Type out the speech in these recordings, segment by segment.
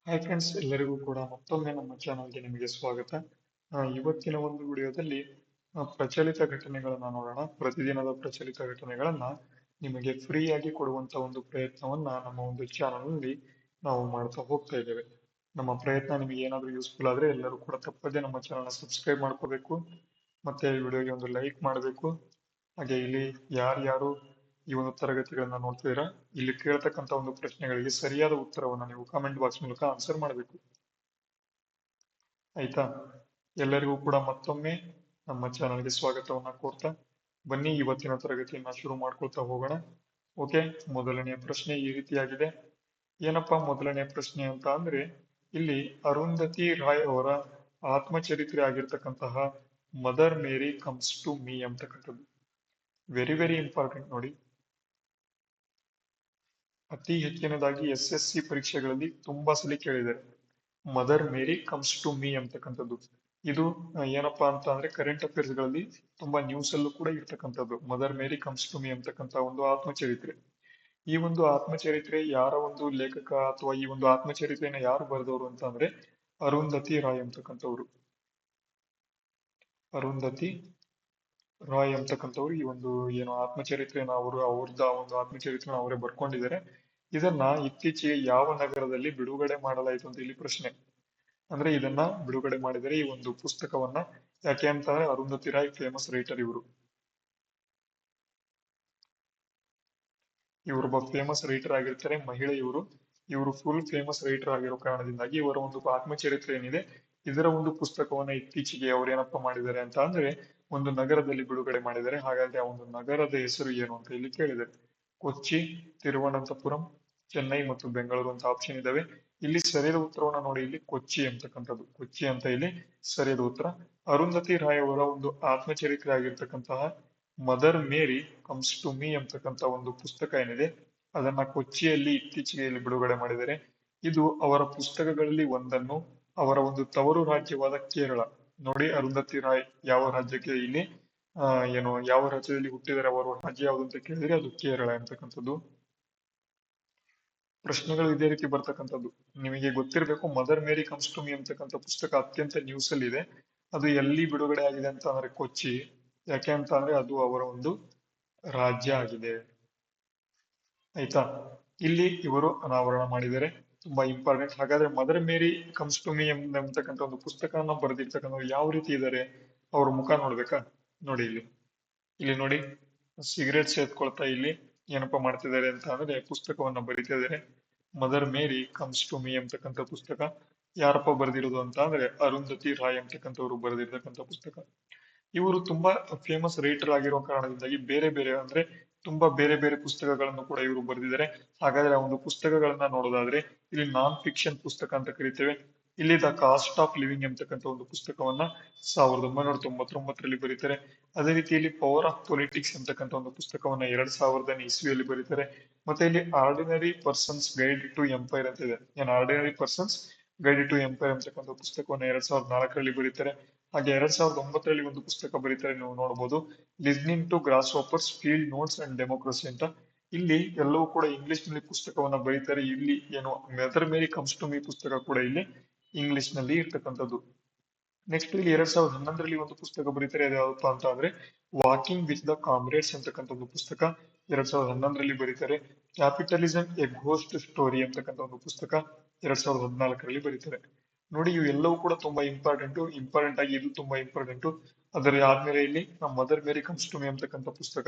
Hi friends, ಎಲ್ಲರಿಗೂ ಕೂಡ ಮತ್ತೊಮ್ಮೆ ನಮ್ಮ ಚಾನಲ್ಗೆ ನಿಮಗೆ ಸ್ವಾಗತ. ಇವತ್ತಿನ ಒಂದು ವಿಡಿಯೋದಲ್ಲಿ ಪ್ರಚಲಿತ ಘಟನೆಗಳನ್ನ ನೋಡೋಣ. ಪ್ರತಿದಿನದ ಪ್ರಚಲಿತ ಘಟನೆಗಳನ್ನ ನಿಮಗೆ ಫ್ರೀಯಾಗಿ ಕೊಡುವಂತ ಒಂದು ಪ್ರಯತ್ನವನ್ನ ನಮ್ಮ ಒಂದು ಚಾನಲ್ ನಲ್ಲಿ ನಾವು ಮಾಡ್ತಾ ಹೋಗ್ತಾ ಇದ್ದೇವೆ. ನಮ್ಮ ಪ್ರಯತ್ನ ನಿಮಗೆ ಏನಾದರೂ ಯೂಸ್ಫುಲ್ ಆದ್ರೆ ಎಲ್ಲರೂ ಕೂಡ ತಪ್ಪದೆ ನಮ್ಮ ಚಾನಲ್ನ ಸಬ್ಸ್ಕ್ರೈಬ್ ಮಾಡ್ಕೋಬೇಕು, ಮತ್ತೆ ಈ ವಿಡಿಯೋಗೆ ಒಂದು ಲೈಕ್ ಮಾಡಬೇಕು. ಹಾಗೆ ಇಲ್ಲಿ ಯಾರ್ಯಾರು ಈ ಒಂದು ತರಗತಿಗಳನ್ನ ನೋಡ್ತಿದ್ದೀರಾ, ಇಲ್ಲಿ ಕೇಳ್ತಕ್ಕಂತ ಒಂದು ಪ್ರಶ್ನೆಗಳಿಗೆ ಸರಿಯಾದ ಉತ್ತರವನ್ನ ನೀವು ಕಾಮೆಂಟ್ ಬಾಕ್ಸ್ ಮೂಲಕ ಆನ್ಸರ್ ಮಾಡಬೇಕು. ಆಯ್ತಾ? ಎಲ್ಲರಿಗೂ ಕೂಡ ಮತ್ತೊಮ್ಮೆ ನಮ್ಮ ಚಾನಲ್ಗೆ ಸ್ವಾಗತವನ್ನ ಕೋರ್ತಾ ಬನ್ನಿ ಇವತ್ತಿನ ತರಗತಿಯನ್ನ ಶುರು ಮಾಡ್ಕೊಳ್ತಾ ಹೋಗೋಣ. ಓಕೆ, ಮೊದಲನೆಯ ಪ್ರಶ್ನೆ ಈ ರೀತಿಯಾಗಿದೆ. ಏನಪ್ಪಾ ಮೊದಲನೇ ಪ್ರಶ್ನೆ ಅಂತ ಅಂದ್ರೆ, ಇಲ್ಲಿ ಅರುಂಧತಿ ರಾಯ್ ಅವರ ಆತ್ಮಚರಿತ್ರೆ ಆಗಿರ್ತಕ್ಕಂತಹ Mother Mary comes to Me ಅಂತಕ್ಕಂಥದ್ದು ವೆರಿ ವೆರಿ ಇಂಪಾರ್ಟೆಂಟ್ ನೋಡಿ. ಅತಿ ಹೆಚ್ಚಿನದಾಗಿ SSC ಪರೀಕ್ಷೆಗಳಲ್ಲಿ ತುಂಬಾ ಸಲ ಕೇಳಿದ್ದಾರೆ. Mother Mary comes to Me ಅಂತಕ್ಕಂಥದ್ದು ಇದು ಏನಪ್ಪಾ ಅಂತ ಅಂದ್ರೆ ಕರೆಂಟ್ ಅಫೇರ್ಸ್ ಗಳಲ್ಲಿ ತುಂಬಾ ನ್ಯೂಸ್ ಅಲ್ಲೂ ಕೂಡ ಇರ್ತಕ್ಕಂಥದ್ದು. Mother Mary comes to me ಅಂತಕ್ಕಂಥ ಒಂದು ಆತ್ಮಚರಿತ್ರೆ. ಈ ಒಂದು ಆತ್ಮಚರಿತ್ರೆ ಯಾರ ಒಂದು ಲೇಖಕ ಅಥವಾ ಈ ಒಂದು ಆತ್ಮಚರಿತ್ರೆನ ಯಾರು ಬರೆದವರು ಅಂತ ಅಂದ್ರೆ ಅರುಂಧತಿ ರಾಯ್ ಅಂತಕ್ಕಂಥವ್ರು. ಅರುಂಧತಿ ರಾಯ್ ಅಂತಕ್ಕಂಥವ್ರು ಈ ಒಂದು ಏನು ಆತ್ಮಚರಿತ್ರೆನ ಅವ್ರದ್ದು ಒಂದು ಆತ್ಮಚರಿತ್ರೆನ ಅವರೇ ಬರ್ಕೊಂಡಿದ್ದಾರೆ. ಇದನ್ನ ಇತ್ತೀಚೆಗೆ ಯಾವ ನಗರದಲ್ಲಿ ಬಿಡುಗಡೆ ಮಾಡಲಾಯಿತು ಅಂತ ಇಲ್ಲಿ ಪ್ರಶ್ನೆ. ಅಂದ್ರೆ ಇದನ್ನ ಬಿಡುಗಡೆ ಮಾಡಿದರೆ ಈ ಒಂದು ಪುಸ್ತಕವನ್ನ, ಯಾಕೆ ಅಂತಂದ್ರೆ ಅರುಂಧತಿ ರಾಯ್ ಫೇಮಸ್ ರೈಟರ್. ಇವರೊಬ್ಬ ಫೇಮಸ್ ರೈಟರ್ ಆಗಿರ್ತಾರೆ, ಮಹಿಳೆ ಇವರು ಫುಲ್ ಫೇಮಸ್ ರೈಟರ್ ಆಗಿರೋ ಕಾರಣದಿಂದಾಗಿ ಇವರ ಒಂದು ಆತ್ಮಚರಿತ್ರೆ ಏನಿದೆ ಇದರ ಒಂದು ಪುಸ್ತಕವನ್ನ ಇತ್ತೀಚೆಗೆ ಅವ್ರು ಏನಪ್ಪಾ ಮಾಡಿದ್ದಾರೆ ಅಂತ ಅಂದ್ರೆ ಒಂದು ನಗರದಲ್ಲಿ ಬಿಡುಗಡೆ ಮಾಡಿದ್ದಾರೆ. ಹಾಗಾದ್ರೆ ಆ ಒಂದು ನಗರದ ಹೆಸರು ಏನು ಅಂತ ಇಲ್ಲಿ ಕೇಳಿದ್ದಾರೆ. ಕೊಚ್ಚಿ, ತಿರುವನಂತಪುರಂ, ಚೆನ್ನೈ ಮತ್ತು ಬೆಂಗಳೂರು ಅಂತ ಆಪ್ಷನ್ ಇದಾವೆ. ಇಲ್ಲಿ ಸರಿಯಾದ ಉತ್ತರವನ್ನ ನೋಡಿ, ಇಲ್ಲಿ ಕೊಚ್ಚಿ ಅಂತಕ್ಕಂಥದ್ದು, ಕೊಚ್ಚಿ ಅಂತ ಇಲ್ಲಿ ಸರಿಯಾದ ಉತ್ತರ. ಅರುಂಧತಿ ರಾಯ್ ಅವರ ಒಂದು ಆತ್ಮಚರಿತ್ರೆ ಆಗಿರ್ತಕ್ಕಂತಹ Mother Mary comes to me ಅಂತಕ್ಕಂಥ ಒಂದು ಪುಸ್ತಕ ಏನಿದೆ ಅದನ್ನ ಕೊಚ್ಚಿಯಲ್ಲಿ ಇತ್ತೀಚೆಗೆ ಇಲ್ಲಿ ಬಿಡುಗಡೆ ಮಾಡಿದ್ದಾರೆ. ಇದು ಅವರ ಪುಸ್ತಕಗಳಲ್ಲಿ ಒಂದನ್ನು ಅವರ ಒಂದು ತವರು ರಾಜ್ಯವಾದ ಕೇರಳ, ನೋಡಿ ಅರುಂಧತಿ ರಾಯ್ ಯಾವ ರಾಜ್ಯಕ್ಕೆ ಇಲ್ಲಿ ಏನು ಯಾವ ರಾಜ್ಯದಲ್ಲಿ ಹುಟ್ಟಿದರೆ ಅವರು ರಾಜ್ಯ ಯಾವುದು ಅಂತ ಕೇಳಿದ್ರೆ ಅದು ಕೇರಳ ಅಂತಕ್ಕಂಥದ್ದು. ಪ್ರಶ್ನೆಗಳು ಇದೇ ರೀತಿ ಬರ್ತಕ್ಕಂಥದ್ದು. ನಿಮಗೆ ಗೊತ್ತಿರಬೇಕು, Mother Mary comes to me ಅಂತಕ್ಕಂಥ ಪುಸ್ತಕ ಅತ್ಯಂತ ನ್ಯೂಸ್ ಅಲ್ಲಿ ಇದೆ. ಅದು ಎಲ್ಲಿ ಬಿಡುಗಡೆ ಆಗಿದೆ ಅಂತ ಅಂದ್ರೆ ಕೊಚ್ಚಿ. ಯಾಕೆ ಅಂತ ಅಂದ್ರೆ ಅದು ಅವರ ಒಂದು ರಾಜ್ಯ ಆಗಿದೆ. ಆಯ್ತಾ? ಇಲ್ಲಿ ಇವರು ಅನಾವರಣ ಮಾಡಿದ್ದಾರೆ, ತುಂಬಾ ಇಂಪಾರ್ಟೆಂಟ್. ಹಾಗಾದ್ರೆ Mother Mary comes to me ಎಂಬತಕ್ಕಂಥ ಒಂದು ಪುಸ್ತಕನ ಬರೆದಿರ್ತಕ್ಕಂಥ ಯಾವ ರೀತಿ ಇದ್ದಾರೆ, ಅವ್ರ ಮುಖ ನೋಡ್ಬೇಕಾ? ನೋಡಿ ಇಲ್ಲಿ, ಇಲ್ಲಿ ನೋಡಿ, ಸಿಗರೇಟ್ ಸೇದ್ಕೊಳ್ತಾ ಇಲ್ಲಿ ಏನಪ್ಪಾ ಮಾಡ್ತಿದ್ದಾರೆ ಅಂತ ಅಂದ್ರೆ ಪುಸ್ತಕವನ್ನ ಬರಿತಾ ಇದ್ದಾರೆ. Mother Mary comes to me ಅಂತಕ್ಕಂಥ ಪುಸ್ತಕ ಯಾರಪ್ಪ ಬರೆದಿರೋದು ಅಂತ ಅಂದ್ರೆ ಅರುಂಧತಿ ರಾಯ್ ಅಂತಕ್ಕಂಥವ್ರು ಬರೆದಿರ್ತಕ್ಕಂಥ ಪುಸ್ತಕ. ಇವರು ತುಂಬಾ ಫೇಮಸ್ ರೈಟರ್ ಆಗಿರೋ ಕಾರಣದಿಂದಾಗಿ ಬೇರೆ ಬೇರೆ ಅಂದ್ರೆ ತುಂಬಾ ಬೇರೆ ಬೇರೆ ಪುಸ್ತಕಗಳನ್ನು ಕೂಡ ಇವರು ಬರೆದಿದ್ದಾರೆ. ಹಾಗಾದ್ರೆ ಆ ಒಂದು ಪುಸ್ತಕಗಳನ್ನ ನೋಡೋದಾದ್ರೆ ಇಲ್ಲಿ ನಾನ್ ಫಿಕ್ಷನ್ ಪುಸ್ತಕ ಅಂತ ಕರಿತೇವೆ. ಇಲ್ಲಿ ದ ಕಾಸ್ಟ್ ಆಫ್ ಲಿವಿಂಗ್ ಎಂಬತಕ್ಕಂಥ ಒಂದು ಪುಸ್ತಕವನ್ನ 1999ರಲ್ಲಿ ಬರೀತಾರೆ. ಅದೇ ರೀತಿಯಲ್ಲಿ ಪವರ್ ಆಫ್ ಪೊಲಿಟಿಕ್ಸ್ ಎಂಬತಕ್ಕಂಥ ಒಂದು ಪುಸ್ತಕವನ್ನ 2000ನೇ ಇಸ್ವಿಯಲ್ಲಿ ಬರೀತಾರೆ. ಮತ್ತೆ ಇಲ್ಲಿ ordinary person's guide to empire ಅಂತ ಇದೆ. Ordinary person's guide to empire ಅಂತಕ್ಕಂಥ ಪುಸ್ತಕವನ್ನ 2004ರಲ್ಲಿ ಬರೀತಾರೆ. ಹಾಗೆ 2009ರಲ್ಲಿ ಒಂದು ಪುಸ್ತಕ ಬರೀತಾರೆ, ನೀವು ನೋಡಬಹುದು, Listening to Grasshoppers Field Notes and Democracy ಅಂತ. ಇಲ್ಲಿ ಎಲ್ಲವೂ ಕೂಡ ಇಂಗ್ಲಿಷ್ ನಲ್ಲಿ ಪುಸ್ತಕವನ್ನ ಬರೀತಾರೆ. ಇಲ್ಲಿ ಏನು Mother Mary comes to me ಪುಸ್ತಕ ಕೂಡ ಇಲ್ಲಿ ಇಂಗ್ಲಿಷ್ ನಲ್ಲಿ ಇರ್ತಕ್ಕಂಥದ್ದು. ನೆಕ್ಸ್ಟ್ ಇಲ್ಲಿ 2011ರಲ್ಲಿ ಒಂದು ಪುಸ್ತಕ ಬರೀತಾರೆ, ಅದು ಯಾವಪ್ಪ ಅಂತ ಅಂದ್ರೆ ವಾಕಿಂಗ್ ವಿತ್ ದ ಕಾಮ್ರೇಡ್ಸ್ ಅಂತಕ್ಕಂಥ ಒಂದು ಪುಸ್ತಕ 2011ರಲ್ಲಿ ಬರೀತಾರೆ. ಕ್ಯಾಪಿಟಲಿಸಂ ಎ ಘೋಸ್ಟ್ ಸ್ಟೋರಿ ಅಂತಕ್ಕಂಥ ಒಂದು ಪುಸ್ತಕ 2014ರಲ್ಲಿ ಬರೀತಾರೆ. ನೋಡಿ, ಇವು ಎಲ್ಲವೂ ಕೂಡ ತುಂಬಾ ಇಂಪಾರ್ಟೆಂಟ್ ಆಗಿ ಇದು ತುಂಬಾ ಇಂಪಾರ್ಟೆಂಟ್. ಅದರ ಆದ್ಮೇಲೆ ಇಲ್ಲಿ Mother Mary comes to me ಅಂತಕ್ಕಂಥ ಪುಸ್ತಕ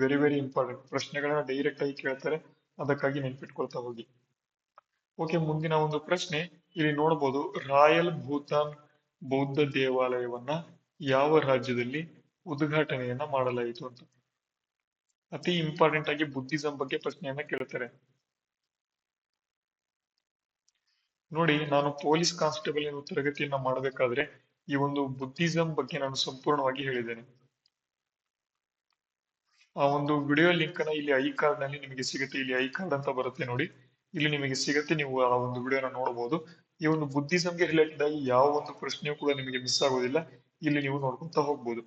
ವೆರಿ ವೆರಿ ಇಂಪಾರ್ಟೆಂಟ್. ಪ್ರಶ್ನೆಗಳನ್ನ ಡೈರೆಕ್ಟ್ ಆಗಿ ಕೇಳ್ತಾರೆ, ಅದಕ್ಕಾಗಿ ನೆನ್ಪಿಟ್ಕೊಳ್ತಾ ಹೋಗಿ. ಓಕೆ, ಮುಂದಿನ ಒಂದು ಪ್ರಶ್ನೆ ಇಲ್ಲಿ ನೋಡಬಹುದು, ರಾಯಲ್ ಭೂತಾನ್ ಬೌದ್ಧ ದೇವಾಲಯವನ್ನ ಯಾವ ರಾಜ್ಯದಲ್ಲಿ ಉದ್ಘಾಟನೆಯನ್ನ ಮಾಡಲಾಯಿತು ಅಂತ. ಅತಿ ಇಂಪಾರ್ಟೆಂಟ್ ಆಗಿ ಬುದ್ಧಿಸಂ ಬಗ್ಗೆ ಪ್ರಶ್ನೆಯನ್ನ ಕೇಳ್ತಾರೆ. ನೋಡಿ, ನಾನು ಪೊಲೀಸ್ ಕಾನ್ಸ್ಟೇಬಲ್ ಎಂದು ತರಗತಿಯನ್ನ ಮಾಡಬೇಕಾದ್ರೆ ಈ ಒಂದು ಬುದ್ಧಿಸಂ ಬಗ್ಗೆ ನಾನು ಸಂಪೂರ್ಣವಾಗಿ ಹೇಳಿದ್ದೇನೆ. ಆ ಒಂದು ವಿಡಿಯೋ ಲಿಂಕ್ ಅನ್ನ ಇಲ್ಲಿ ಐ ಕಾರ್ಡ್ ನಲ್ಲಿ ನಿಮಗೆ ಸಿಗುತ್ತೆ. ಇಲ್ಲಿ ಐ ಕಾರ್ಡ್ ಅಂತ ಬರುತ್ತೆ ನೋಡಿ, ಇಲ್ಲಿ ನಿಮಗೆ ಸಿಗುತ್ತೆ, ನೀವು ಆ ಒಂದು ವಿಡಿಯೋನ ನೋಡಬಹುದು. ಈ ಒಂದು ಬುದ್ಧಿಸಂಗೆ ರಿಲೇಟೆಡ್ ಆಗಿ ಯಾವ ಒಂದು ಪ್ರಶ್ನೆಯೂ ಕೂಡ ನಿಮಗೆ ಮಿಸ್ ಆಗೋದಿಲ್ಲ, ಇಲ್ಲಿ ನೀವು ನೋಡ್ಕೊಂತ ಹೋಗ್ಬೋದು.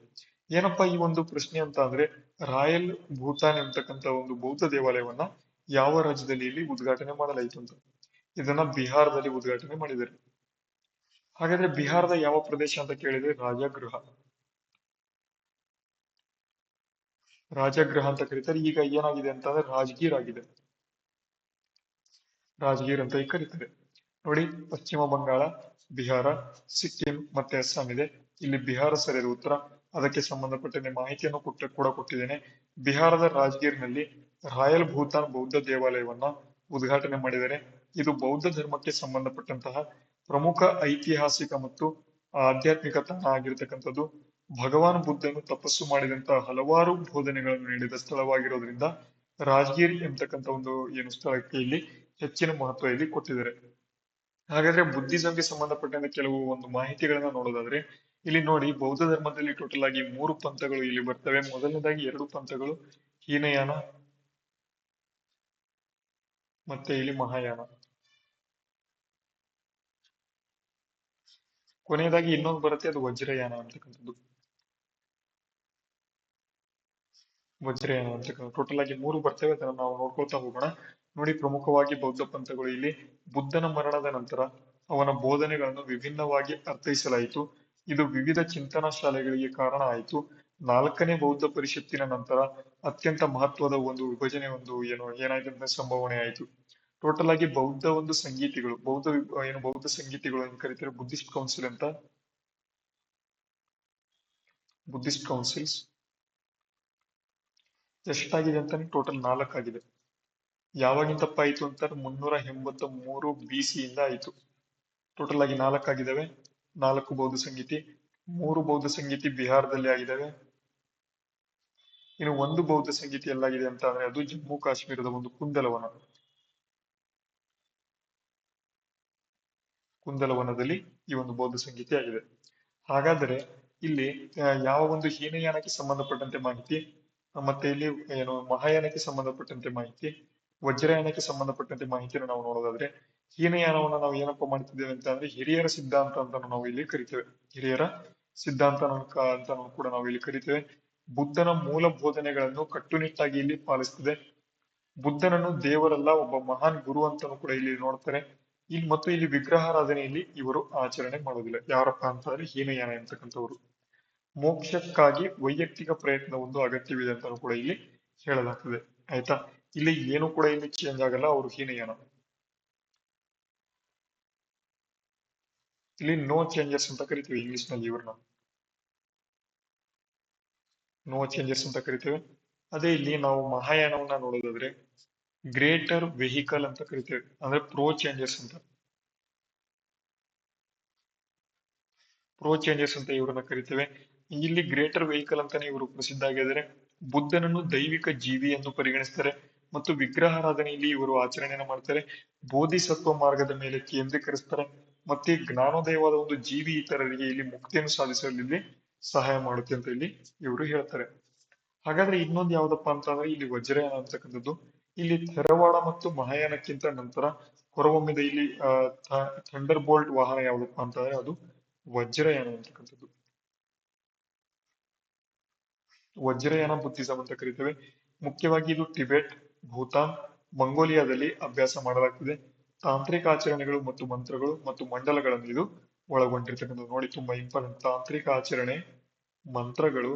ಏನಪ್ಪಾ ಈ ಒಂದು ಪ್ರಶ್ನೆ ಅಂತ ಅಂದ್ರೆ, ರಾಯಲ್ ಭೂತಾನ್ ಎಂಬತಕ್ಕಂತ ಒಂದು ಬೌದ್ಧ ದೇವಾಲಯವನ್ನ ಯಾವ ರಾಜ್ಯದಲ್ಲಿ ಇಲ್ಲಿ ಉದ್ಘಾಟನೆ ಮಾಡಲಾಯಿತು ಅಂತ. ಇದನ್ನ ಬಿಹಾರದಲ್ಲಿ ಉದ್ಘಾಟನೆ ಮಾಡಿದ್ದಾರೆ. ಹಾಗಾದ್ರೆ ಬಿಹಾರದ ಯಾವ ಪ್ರದೇಶ ಅಂತ ಕೇಳಿದ್ರೆ ರಾಜಗೃಹ. ರಾಜಗೃಹ ಅಂತ ಕರೀತಾರೆ. ಈಗ ಏನಾಗಿದೆ ಅಂತಂದ್ರೆ ರಾಜಗೀರ್ ಆಗಿದೆ. ರಾಜಗೀರ್ ಅಂತ ಈಗ ಕರೀತಾರೆ. ನೋಡಿ, ಪಶ್ಚಿಮ ಬಂಗಾಳ, ಬಿಹಾರ, ಸಿಕ್ಕಿಂ ಮತ್ತೆ ಅಸ್ಸಾಂ ಇದೆ. ಇಲ್ಲಿ ಬಿಹಾರ ಸರಿಯಾದ ಉತ್ತರ. ಅದಕ್ಕೆ ಸಂಬಂಧಪಟ್ಟಂತೆ ಮಾಹಿತಿಯನ್ನು ಕೂಡ ಕೊಟ್ಟಿದ್ದೇನೆ. ಬಿಹಾರದ ರಾಜಗೀರ್ನಲ್ಲಿ ರಾಯಲ್ ಭೂತಾನ್ ಬೌದ್ಧ ದೇವಾಲಯವನ್ನ ಉದ್ಘಾಟನೆ ಮಾಡಿದ್ದಾರೆ. ಇದು ಬೌದ್ಧ ಧರ್ಮಕ್ಕೆ ಸಂಬಂಧಪಟ್ಟಂತಹ ಪ್ರಮುಖ ಐತಿಹಾಸಿಕ ಮತ್ತು ಆಧ್ಯಾತ್ಮಿಕ ತಾಣ ಆಗಿರ್ತಕ್ಕಂಥದ್ದು. ಭಗವಾನ್ ಬುದ್ಧನು ತಪಸ್ಸು ಮಾಡಿದಂತಹ ಹಲವಾರು ಬೋಧನೆಗಳನ್ನು ನೀಡಿದ ಸ್ಥಳವಾಗಿರೋದ್ರಿಂದ ರಾಜಗೀರ್ ಎಂಬತಕ್ಕಂಥ ಒಂದು ಏನು ಸ್ಥಳಕ್ಕೆ ಇಲ್ಲಿ ಹೆಚ್ಚಿನ ಮಹತ್ವ ಇಲ್ಲಿ ಕೊಟ್ಟಿದ್ದಾರೆ. ಹಾಗಾದ್ರೆ ಬುದ್ಧಿಸಂಗೆ ಸಂಬಂಧಪಟ್ಟಂತೆ ಕೆಲವು ಒಂದು ಮಾಹಿತಿಗಳನ್ನ ನೋಡೋದಾದ್ರೆ, ಇಲ್ಲಿ ನೋಡಿ, ಬೌದ್ಧ ಧರ್ಮದಲ್ಲಿ ಟೋಟಲ್ ಆಗಿ 3 ಪಂಥಗಳು ಇಲ್ಲಿ ಬರ್ತವೆ. ಮೊದಲನೇದಾಗಿ 2 ಪಂಥಗಳು, ಹೀನಯಾನ ಮತ್ತೆ ಇಲ್ಲಿ ಮಹಾಯಾನ. ಕೊನೆಯದಾಗಿ ಇನ್ನೊಂದು ಬರುತ್ತೆ, ಅದು ವಜ್ರಯಾನ ಅಂತಕ್ಕಂಥದ್ದು. ವಜ್ರಯಾನ ಅಂತಕ್ಕಂಥ ಟೋಟಲ್ ಆಗಿ 3 ಬರ್ತವೆ. ಅದನ್ನ ನಾವು ನೋಡ್ಕೊಳ್ತಾ ಹೋಗೋಣ. ನೋಡಿ, ಪ್ರಮುಖವಾಗಿ ಬೌದ್ಧ ಪಂಥಗಳು ಇಲ್ಲಿ ಬುದ್ಧನ ಮರಣದ ನಂತರ ಅವನ ಬೋಧನೆಗಳನ್ನು ವಿಭಿನ್ನವಾಗಿ ಅರ್ಥೈಸಲಾಯಿತು. ಇದು ವಿವಿಧ ಚಿಂತನಾ ಶಾಲೆಗಳಿಗೆ ಕಾರಣ ಆಯಿತು. 4ನೇ ಬೌದ್ಧ ಪರಿಷತ್ತಿನ ನಂತರ ಅತ್ಯಂತ ಮಹತ್ವದ ಒಂದು ವಿಭಜನೆ ಒಂದು ಏನಾಯ್ತು ಅಂತ ಸಂಭವನೆ ಆಯಿತು. ಟೋಟಲ್ ಆಗಿ ಬೌದ್ಧ ಒಂದು ಸಂಗೀತಿಗಳು, ಬೌದ್ಧ ಸಂಗೀತಿಗಳು ಅಂತ ಕರೀತಾರೆ, ಬುದ್ಧಿಸ್ಟ್ ಕೌನ್ಸಿಲ್ ಅಂತ. ಬುದ್ಧಿಸ್ಟ್ ಕೌನ್ಸಿಲ್ಸ್ ಎಷ್ಟಾಗಿದೆ ಅಂತಾನೆ ಟೋಟಲ್ 4 ಆಗಿದೆ. ಯಾವಾಗಿಂದಪ್ಪ ಆಯ್ತು ಅಂತಾರೆ 383 BC ಇಂದ ಆಯ್ತು. ಟೋಟಲ್ ಆಗಿ 4 ಆಗಿದ್ದಾವೆ. 4 ಬೌದ್ಧ ಸಂಗೀತಿ, 3 ಬೌದ್ಧ ಸಂಗೀತಿ ಬಿಹಾರದಲ್ಲಿ ಆಗಿದ್ದಾವೆ. ಇನ್ನು 1 ಬೌದ್ಧ ಸಂಗೀತಿ ಎಲ್ಲಾಗಿದೆ ಅಂತ ಅಂದ್ರೆ ಅದು ಜಮ್ಮು ಕಾಶ್ಮೀರದ ಒಂದು ಕುಂದಲವನದಲ್ಲಿ ಈ ಒಂದು ಬೌದ್ಧ ಸಂಗೀತಿ ಆಗಿದೆ. ಹಾಗಾದರೆ ಇಲ್ಲಿ ಯಾವ ಒಂದು ಹೀನಯಾನಕ್ಕೆ ಸಂಬಂಧಪಟ್ಟಂತೆ ಮಾಹಿತಿ, ಮತ್ತೆ ಇಲ್ಲಿ ಮಹಾಯಾನಕ್ಕೆ ಸಂಬಂಧಪಟ್ಟಂತೆ ಮಾಹಿತಿ, ವಜ್ರಯಾನಕ್ಕೆ ಸಂಬಂಧಪಟ್ಟಂತೆ ಮಾಹಿತಿಯನ್ನು ನಾವು ನೋಡೋದಾದ್ರೆ, ಹೀನಯಾನವನ್ನ ನಾವು ಏನಪ್ಪಾ ಮಾಡ್ತಿದ್ದೇವೆ ಅಂತ ಅಂದ್ರೆ ಹಿರಿಯರ ಸಿದ್ಧಾಂತ ಅಂತ ನಾವು ಇಲ್ಲಿ ಕರಿತೇವೆ. ಹಿರಿಯರ ಸಿದ್ಧಾಂತ ಅಂತ ಕೂಡ ನಾವು ಇಲ್ಲಿ ಕರಿತೇವೆ. ಬುದ್ಧನ ಮೂಲ ಬೋಧನೆಗಳನ್ನು ಕಟ್ಟುನಿಟ್ಟಾಗಿ ಇಲ್ಲಿ ಪಾಲಿಸ್ತದೆ. ಬುದ್ಧನನ್ನು ದೇವರಲ್ಲ, ಒಬ್ಬ ಮಹಾನ್ ಗುರು ಅಂತಾನೂ ಕೂಡ ಇಲ್ಲಿ ನೋಡ್ತಾರೆ. ಇಲ್ಲಿ ವಿಗ್ರಹಾರಾಧನೆಯಲ್ಲಿ ಇವರು ಆಚರಣೆ ಮಾಡೋದಿಲ್ಲ. ಯಾರಪ್ಪ ಅಂತಂದ್ರೆ ಹೀನಯಾನ ಎಂತಕ್ಕಂಥವ್ರು. ಮೋಕ್ಷಕ್ಕಾಗಿ ವೈಯಕ್ತಿಕ ಪ್ರಯತ್ನ ಒಂದು ಅಗತ್ಯವಿದೆ ಅಂತಾನೂ ಕೂಡ ಇಲ್ಲಿ ಹೇಳಲಾಗ್ತದೆ. ಆಯ್ತಾ? ಇಲ್ಲಿ ಏನು ಕೂಡ ಇಲ್ಲಿ ಚೇಂಜ್ ಆಗಲ್ಲ. ಅವರು ಹೀನಯಾನ. ಇಲ್ಲಿ ನೋ ಚೇಂಜರ್ಸ್ ಅಂತ ಕರಿತೀವಿ ಇಂಗ್ಲಿಷ್ ನಲ್ಲಿ ಇವ್ರನ್ನ. ನೋ ಚೇಂಜರ್ಸ್ ಅಂತ ಕರಿತೇವೆ. ಅದೇ ಇಲ್ಲಿ ನಾವು ಮಹಾಯಾನವನ್ನ ನೋಡೋದಾದ್ರೆ ಗ್ರೇಟರ್ ವೆಹಿಕಲ್ ಅಂತ ಕರಿತೇವೆ, ಅಂದ್ರೆ ಪ್ರೋ ಚೇಂಜರ್ಸ್ ಅಂತ. ಪ್ರೋ ಚೇಂಜರ್ಸ್ ಅಂತ ಇವ್ರನ್ನ ಕರಿತೇವೆ. ಇಲ್ಲಿ ಗ್ರೇಟರ್ ವೆಹಿಕಲ್ ಅಂತಾನೆ ಇವರು ಪ್ರಸಿದ್ಧ ಆಗಿದ್ದಾರೆ. ಬುದ್ಧನನ್ನು ದೈವಿಕ ಜೀವಿ ಎಂದು ಪರಿಗಣಿಸ್ತಾರೆ ಮತ್ತು ವಿಗ್ರಹಾರಾಧನೆಯಲ್ಲಿ ಇವರು ಆಚರಣೆಯನ್ನು ಮಾಡ್ತಾರೆ. ಬೋಧಿಸತ್ವ ಮಾರ್ಗದ ಮೇಲೆ ಕೇಂದ್ರೀಕರಿಸ್ತಾರೆ. ಮತ್ತೆ ಜ್ಞಾನೋದಯವಾದ ಒಂದು ಜೀವಿ ಇತರರಿಗೆ ಇಲ್ಲಿ ಮುಕ್ತಿಯನ್ನು ಸಾಧಿಸಲು ಇಲ್ಲಿ ಸಹಾಯ ಮಾಡುತ್ತೆ ಅಂತ ಇಲ್ಲಿ ಇವರು ಹೇಳ್ತಾರೆ. ಹಾಗಾದ್ರೆ ಇನ್ನೊಂದು ಯಾವ್ದಪ್ಪ ಅಂತ ಅಂದ್ರೆ ಇಲ್ಲಿ ವಜ್ರಯಾನ ಅಂತಕ್ಕಂಥದ್ದು. ಇಲ್ಲಿ ಥೆರವಾಡ ಮತ್ತು ಮಹಾಯಾನಕ್ಕಿಂತ ನಂತರ ಹೊರಹೊಮ್ಮಿದ ಇಲ್ಲಿ ಥಂಡರ್ ಬೋಲ್ಟ್ ವಾಹನ ಯಾವ್ದಪ್ಪ ಅಂತಂದ್ರೆ ಅದು ವಜ್ರಯಾನ ಅಂತಕ್ಕಂಥದ್ದು. ವಜ್ರಯಾನ ಬುದ್ಧಿಸಂ ಅಂತ ಕರಿತೇವೆ. ಮುಖ್ಯವಾಗಿ ಇದು ಟಿಬೆಟ್, ಭೂತಾನ್, ಮಂಗೋಲಿಯಾದಲ್ಲಿ ಅಭ್ಯಾಸ ಮಾಡಲಾಗ್ತದೆ. ತಾಂತ್ರಿಕ ಆಚರಣೆಗಳು ಮತ್ತು ಮಂತ್ರಗಳು ಮತ್ತು ಮಂಡಲಗಳನ್ನು ಇದು ಒಳಗೊಂಡಿರ್ತಕ್ಕಂಥದ್ದು. ನೋಡಿ, ತುಂಬಾ ಇಂಪಾರ್ಟೆಂಟ್. ತಾಂತ್ರಿಕ ಆಚರಣೆ, ಮಂತ್ರಗಳು,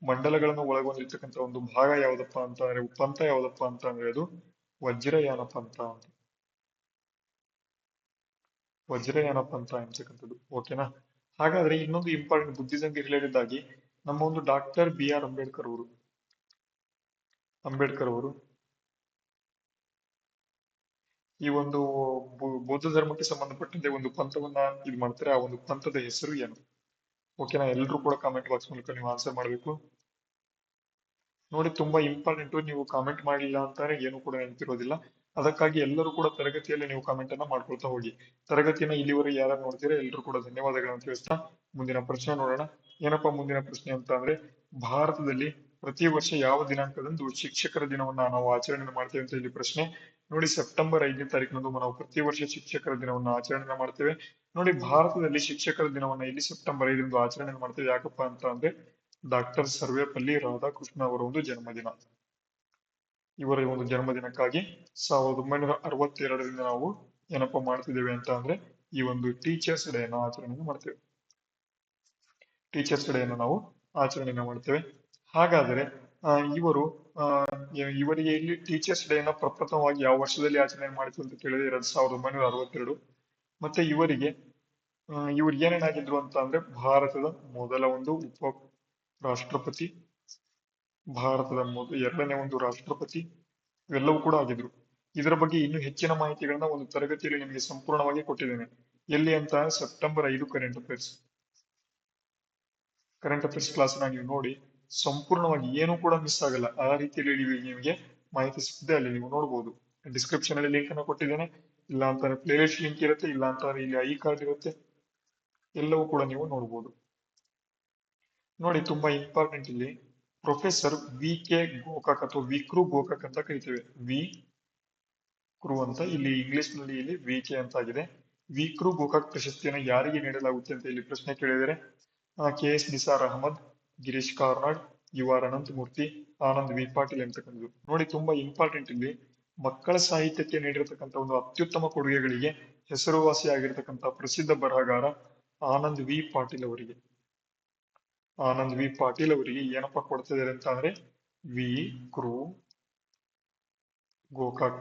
ಮಂಡಲಗಳನ್ನು ಒಳಗೊಂಡಿರ್ತಕ್ಕಂಥ ಒಂದು ಭಾಗ ಯಾವ್ದಪ್ಪ ಅಂತ ಅಂದ್ರೆ ಪಂಥ ಯಾವ್ದಪ್ಪ ಅಂತ ಅಂದ್ರೆ ಅದು ವಜ್ರಯಾನ ಪಂಥ ಅಂತ. ವಜ್ರಯಾನ ಪಂಥ ಅಂತಕ್ಕಂಥದ್ದು. ಓಕೆನಾ? ಹಾಗಾದ್ರೆ ಇನ್ನೊಂದು ಇಂಪಾರ್ಟೆಂಟ್ ಬುದ್ಧಿಸಂಗೆ ರಿಲೇಟೆಡ್ ಆಗಿ ನಮ್ಮ ಒಂದು ಡಾಕ್ಟರ್ BR ಅಂಬೇಡ್ಕರ್ ಅವರು ಈ ಒಂದು ಬೌದ್ಧ ಧರ್ಮಕ್ಕೆ ಸಂಬಂಧಪಟ್ಟಂತೆ ಒಂದು ಪಂಥವನ್ನ ಇದು ಮಾಡ್ತಾರೆ. ಆ ಒಂದು ಪಂಥದ ಹೆಸರು ಏನು? ಓಕೆನಾ? ಎಲ್ರು ಕೂಡ ಕಾಮೆಂಟ್ ಬಾಕ್ಸ್ ಮೂಲಕ ನೀವು ಆನ್ಸರ್ ಮಾಡಬೇಕು. ನೋಡಿ, ತುಂಬಾ ಇಂಪಾರ್ಟೆಂಟ್. ನೀವು ಕಾಮೆಂಟ್ ಮಾಡಲಿಲ್ಲ ಅಂತಾನೆ ಏನು ಕೂಡ ನೆನಪಿರೋದಿಲ್ಲ. ಅದಕ್ಕಾಗಿ ಎಲ್ಲರೂ ಕೂಡ ತರಗತಿಯಲ್ಲಿ ನೀವು ಕಾಮೆಂಟ್ ಅನ್ನ ಮಾಡ್ಕೊಳ್ತಾ ಹೋಗಿ. ತರಗತಿಯನ್ನ ಇಲ್ಲಿವರೆಗೆ ಯಾರು ನೋಡ್ತೀರಾ ಎಲ್ಲರೂ ಕೂಡ ಧನ್ಯವಾದಗಳನ್ನು ತಿಳಿಸ್ತಾ ಮುಂದಿನ ಪ್ರಶ್ನೆ ನೋಡೋಣ. ಏನಪ್ಪಾ ಮುಂದಿನ ಪ್ರಶ್ನೆ ಅಂತ ಅಂದ್ರೆ, ಭಾರತದಲ್ಲಿ ಪ್ರತಿ ವರ್ಷ ಯಾವ ದಿನಾಂಕದಂದು ಶಿಕ್ಷಕರ ದಿನವನ್ನ ನಾವು ಆಚರಣೆ ಮಾಡ್ತೇವೆ ಅಂತ ಇಲ್ಲಿ ಪ್ರಶ್ನೆ. ನೋಡಿ, ಸೆಪ್ಟೆಂಬರ್ 5ನೇ ತಾರೀಕಿನಂದು ನಾವು ಪ್ರತಿ ವರ್ಷ ಶಿಕ್ಷಕರ ದಿನವನ್ನ ಆಚರಣೆ ಮಾಡ್ತೇವೆ. ನೋಡಿ, ಭಾರತದಲ್ಲಿ ಶಿಕ್ಷಕರ ದಿನವನ್ನ ಇಲ್ಲಿ ಸೆಪ್ಟೆಂಬರ್ 5ರಂದು ಆಚರಣೆ ಮಾಡ್ತೇವೆ. ಯಾಕಪ್ಪ ಅಂತ ಅಂದ್ರೆ ಡಾಕ್ಟರ್ ಸರ್ವೇಪಲ್ಲಿ ರಾಧಾಕೃಷ್ಣ ಅವರ ಒಂದು ಜನ್ಮದಿನ. ಇವರ ಒಂದು ಜನ್ಮದಿನಕ್ಕಾಗಿ 1962ರಿಂದ ನಾವು ಏನಪ್ಪಾ ಮಾಡ್ತಿದ್ದೇವೆ ಅಂತ ಅಂದ್ರೆ ಈ ಒಂದು ಟೀಚರ್ಸ್ ಡೇನ ಆಚರಣೆ ಮಾಡ್ತೇವೆ. ಟೀಚರ್ಸ್ ಡೇನ ನಾವು ಆಚರಣೆನ ಮಾಡ್ತೇವೆ. ಹಾಗಾದರೆ ಇವರು ಆ, ಇವರಿಗೆ ಇಲ್ಲಿ ಟೀಚರ್ಸ್ ಡೇನ ಪ್ರಪ್ರಥಮವಾಗಿ ಯಾವ ವರ್ಷದಲ್ಲಿ ಆಚರಣೆ ಮಾಡಿತು ಅಂತ ಕೇಳಿದ್ರೆ 1962. ಮತ್ತೆ ಇವ್ರು ಏನೇನಾಗಿದ್ರು ಅಂತ ಅಂದ್ರೆ ಭಾರತದ ಮೊದಲ ಒಂದು ರಾಷ್ಟ್ರಪತಿ, ಎರಡನೇ ಒಂದು ರಾಷ್ಟ್ರಪತಿ, ಇವೆಲ್ಲವೂ ಕೂಡ ಆಗಿದ್ರು. ಇದರ ಬಗ್ಗೆ ಇನ್ನೂ ಹೆಚ್ಚಿನ ಮಾಹಿತಿಗಳನ್ನ ಒಂದು ತರಗತಿಯಲ್ಲಿ ನಿಮಗೆ ಸಂಪೂರ್ಣವಾಗಿ ಕೊಟ್ಟಿದ್ದೇನೆ. ಎಲ್ಲಿ ಅಂತ September 5 ಕರೆಂಟ್ ಅಫೇರ್ಸ್ ಕ್ಲಾಸ್ನ ನೀವು ನೋಡಿ ಸಂಪೂರ್ಣವಾಗಿ ಏನೂ ಕೂಡ ಮಿಸ್ ಆಗಲ್ಲ. ಆ ರೀತಿಯಲ್ಲಿ ನಿಮಗೆ ಮಾಹಿತಿ ಸಿಗುತ್ತೆ, ಅಲ್ಲಿ ನೀವು ನೋಡಬಹುದು. ಡಿಸ್ಕ್ರಿಪ್ಷನ್ ಅಲ್ಲಿ ಲಿಂಕ್ ಅನ್ನು ಕೊಟ್ಟಿದ್ದೇನೆ. ಇಲ್ಲ ಅಂತಂದ್ರೆ ಪ್ಲೇ ಲಿಸ್ಟ್ ಲಿಂಕ್ ಇರುತ್ತೆ, ಇಲ್ಲ ಅಂತಂದ್ರೆ ಇಲ್ಲಿ ಐ ಕಾರ್ಡ್ ಇರುತ್ತೆ, ಎಲ್ಲವೂ ಕೂಡ ನೀವು ನೋಡಬಹುದು. ನೋಡಿ ತುಂಬಾ ಇಂಪಾರ್ಟೆಂಟ್ ಇಲ್ಲಿ ಪ್ರೊಫೆಸರ್ ವಿ.ಕೆ. ಗೋಕಾಕ್ ಅಥವಾ ವಿಕ್ರು ಗೋಕಾಕ್ ಅಂತ ಕರಿತೇವೆ. ಕ್ರೂ ಅಂತ ಇಲ್ಲಿ ಇಂಗ್ಲಿಷ್ ನಲ್ಲಿ ಇಲ್ಲಿ ವಿ.ಕೆ. ಅಂತ ಆಗಿದೆ. ವಿಕ್ರು ಗೋಕಾಕ್ ಪ್ರಶಸ್ತಿಯನ್ನು ಯಾರಿಗೆ ನೀಡಲಾಗುತ್ತೆ ಅಂತ ಇಲ್ಲಿ ಪ್ರಶ್ನೆ ಕೇಳಿದರೆ KS. Nisar Ahmed, Girish Karnad, U.R.. Ananthamurthy, Anand V Patil ಅಂತಕ್ಕಂಥದ್ದು. ನೋಡಿ ತುಂಬಾ ಇಂಪಾರ್ಟೆಂಟ್ ಇಲ್ಲಿ ಮಕ್ಕಳ ಸಾಹಿತ್ಯಕ್ಕೆ ನೀಡಿರತಕ್ಕಂಥ ಒಂದು ಅತ್ಯುತ್ತಮ ಕೊಡುಗೆಗಳಿಗೆ ಹೆಸರುವಾಸಿಯಾಗಿರ್ತಕ್ಕಂಥ ಪ್ರಸಿದ್ಧ ಬರಹಗಾರ ಆನಂದ್ ವಿ ಪಾಟೀಲ್ ಅವರಿಗೆ ಏನಪ್ಪಾ ಕೊಡ್ತಿದ್ದಾರೆ ಅಂತ ಅಂದ್ರೆ ವಿ ಕೃ ಗೋಕಾಕ್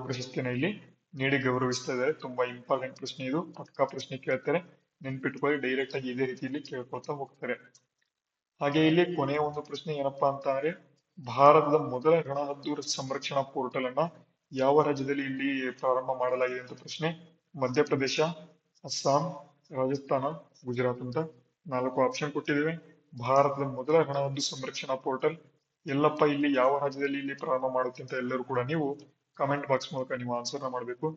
ಪ್ರಶಸ್ತಿನ ಇಲ್ಲಿ ನೀಡಿ ಗೌರವಿಸ್ತಾ ಇದ್ದಾರೆ. ತುಂಬಾ ಇಂಪಾರ್ಟೆಂಟ್ ಪ್ರಶ್ನೆ ಇದು, ಪಕ್ಕಾ ಪ್ರಶ್ನೆ ಕೇಳ್ತಾರೆ, ನೆನ್ಪಿಟ್ಕೊಳ್ಳಿ. ಡೈರೆಕ್ಟ್ ಆಗಿ ಇದೇ ರೀತಿಯಲ್ಲಿ ಕೇಳ್ಕೊಳ್ತಾ ಹೋಗ್ತಾರೆ. ಹಾಗೆ ಇಲ್ಲಿ ಕೊನೆಯ ಒಂದು ಪ್ರಶ್ನೆ ಏನಪ್ಪಾ ಅಂತ ಅಂದ್ರೆ ಭಾರತದ ಮೊದಲ ರಣಹದ್ದು ಸಂರಕ್ಷಣಾ ಪೋರ್ಟಲ್ ಅನ್ನ ಯಾವ ರಾಜ್ಯದಲ್ಲಿ ಇಲ್ಲಿ ಪ್ರಾರಂಭ ಮಾಡಲಾಗಿದೆ ಅಂತ ಪ್ರಶ್ನೆ. ಮಧ್ಯಪ್ರದೇಶ, ಅಸ್ಸಾಂ, ರಾಜಸ್ಥಾನ, ಗುಜರಾತ್ ಅಂತ 4 ಆಪ್ಷನ್ ಕೊಟ್ಟಿದ್ದೇವೆ. ಭಾರತದ ಮೊದಲ ರಣಹದ್ದು ಸಂರಕ್ಷಣಾ ಪೋರ್ಟಲ್ ಎಲ್ಲಪ್ಪ ಇಲ್ಲಿ ಯಾವ ರಾಜ್ಯದಲ್ಲಿ ಇಲ್ಲಿ ಪ್ರಾರಂಭ ಮಾಡುತ್ತೆ ಅಂತ ಎಲ್ಲರೂ ಕೂಡ ನೀವು ಕಮೆಂಟ್ ಬಾಕ್ಸ್ ಮೂಲಕ ನೀವು ಆನ್ಸರ್ ಮಾಡಬೇಕು.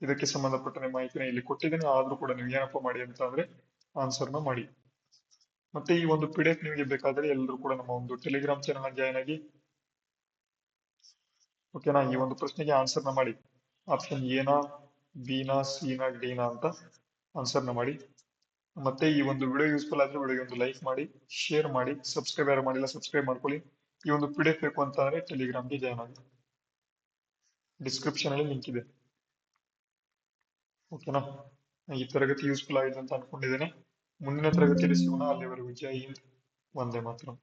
ಇದಕ್ಕೆ ಸಂಬಂಧಪಟ್ಟ ಮಾಹಿತಿನ ಇಲ್ಲಿ ಕೊಟ್ಟಿದ್ದೇನೆ, ಆದ್ರೂ ಕೂಡ ನೀವು ಏನಪ್ಪಾ ಮಾಡಿ ಅಂತ ಅಂದ್ರೆ ಆನ್ಸರ್ನ ಮಾಡಿ. ಮತ್ತೆ ಈ ಒಂದು PDF ನಿಮಗೆ ಬೇಕಾದ್ರೆ ಎಲ್ಲರೂ ಕೂಡ ನಮ್ಮ ಒಂದು ಟೆಲಿಗ್ರಾಮ್ ಚಾನಲ್ ಜಾಯ್ನ್ ಆಗಿ, ಓಕೆನಾ. ಈ ಒಂದು ಪ್ರಶ್ನೆಗೆ ಆನ್ಸರ್ನ ಮಾಡಿ. ಆಪ್ಷನ್ ಎನಾ, ಬಿನಾ, ಸಿನಾ, ಡಿನಾ ಅಂತ ಆನ್ಸರ್ನ ಮಾಡಿ. ಮತ್ತೆ ಈ ಒಂದು ವಿಡಿಯೋ ಯೂಸ್ಫುಲ್ ಆದ್ರೆ ವಿಡಿಯೋಗೆ ಒಂದು ಲೈಕ್ ಮಾಡಿ, ಶೇರ್ ಮಾಡಿ, ಸಬ್ಸ್ಕ್ರೈಬ್ ಯಾರು ಮಾಡಿಲ್ಲ ಸಬ್ಸ್ಕ್ರೈಬ್ ಮಾಡ್ಕೊಳ್ಳಿ. ಈ ಒಂದು PDF ಬೇಕು ಅಂತ ಅಂದ್ರೆ ಟೆಲಿಗ್ರಾಮ್ಗೆ ಜಾಯ್ನ್ ಆಗಿ, ಡಿಸ್ಕ್ರಿಪ್ಷನ್ ಅಲ್ಲಿ ಲಿಂಕ್ ಇದೆ, ಓಕೆನಾ. ಈ ತರಗತಿ ಯೂಸ್ಫುಲ್ ಆಗಿದೆ ಅಂತ ಅನ್ಕೊಂಡಿದ್ದೇನೆ. ಮುಂದಿನ ತರಗತಿಯಲ್ಲಿ ಸಿಗೋಣ. ಅಲ್ಲಿವರೆಗೂ ಜೈ ಹಿಂದ್, ವಂದೇ ಮಾತರಂ.